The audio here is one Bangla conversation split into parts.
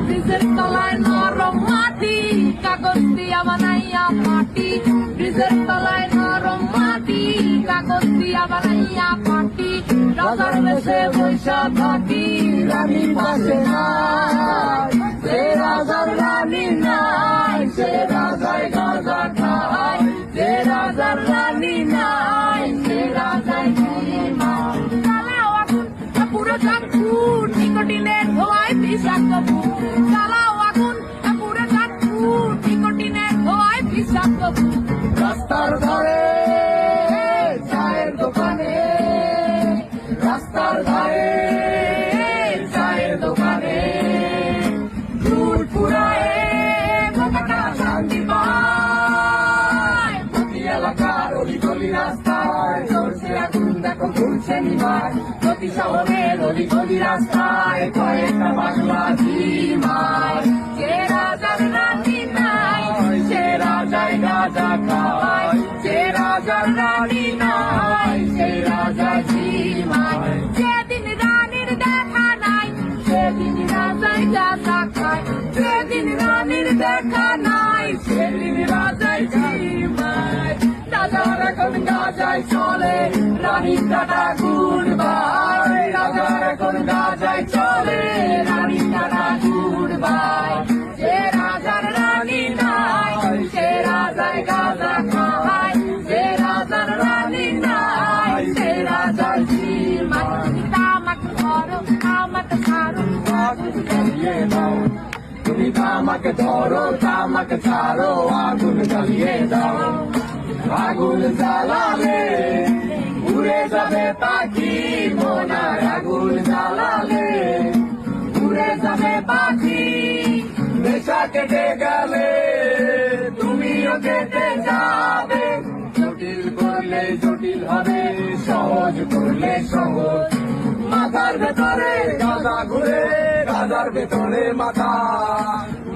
ব্রিজের তলায় নরম মাটি, কাগজ দিয়া বানাইয়া পাটি। ব্রিজের তলায় নরম মাটি, কাগজ দিয়া বানাইয়া পাটি। রাজার বেশে বৈশা থাকি, রানী পাশে নাই। সে রাজার রানী নাই, সে রাজায় গাঁজা খায়। সে রাজার রানী নাই, সে রাজায় ঘুমায়। চালাও আগুন পুরো চাঁদপুর, নিকোটিনের ধোঁয়ায় বিষাক্ত ভূত। চালাও আগুন পুরো চাঁদপুর, নিকোটিনের ধোঁয়ায় বিষাক্ত ভূত। রাস্তার ধারে চায়ের দোকানে, রাস্তার ধারে চায়ের দোকানে দুধ ফুরায় বোকাটা শান্তি পায়। প্রতি এলাকার অলিগলি রাস্তায় চলছে আগুন, দেখো ঘুরছে নিভায়। প্রতি শহরের অলিগলি রাস্তায় কয়েকটা বাংলা ঝিমায়। সে রাজার রানী নাই, সে রাজায় গাঁজা খায়। সে রাজার রানী নাই, সে রাজা ঝিমায়। যেদিন রানীর দেখা নাই, সেদিন রাজায় গাঁজা খায়। যেদিন রানীর দেখা নাই, সেদিন রাজায় ঝিমায়। রাজার এখন গাঁজায় চলে, রানীর টাটা গুড বাই। রাজার এখন গাঁজায় চলে, রানীর টাটা গুড বাই। সে রাজার রানী নাই, সে রাজায় গাঁজা খায়। সে রাজার রানী নাই, সে রাজার ঝিমায়। আমাকে ধরো, আমাকে ছাড়ো, আগুন জ্বালিয়ে দাও। তুমি আমাকে ধরো, আমাকে ছাড়ো, আগুন জ্বালিয়ে দাও। আগুন জ্বালালে উড়ে যাবে পাখি, মনার আগুন জ্বালালে উড়ে যাবে পাখি। নেশা কেটে গেলে তুমিও কেটে যাবে। জটিল করলে জটিল হবে, সহজ করলে সহজ। মাথার ভেতরে গাঁজা ঘুরে, গাঁজার ভেতরে মাথা।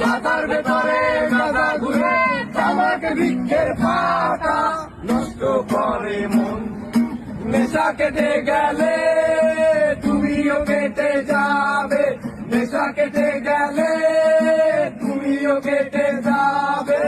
মাথার ভেতরে গাঁজা ঘুরে, আমাকে বৃক্ষের পাতা নষ্ট করে মন। নেশা কেটে গেলে তুমিও কেটে যাবে। নেশা কেটে গেলে তুমিও কেটে যাবে।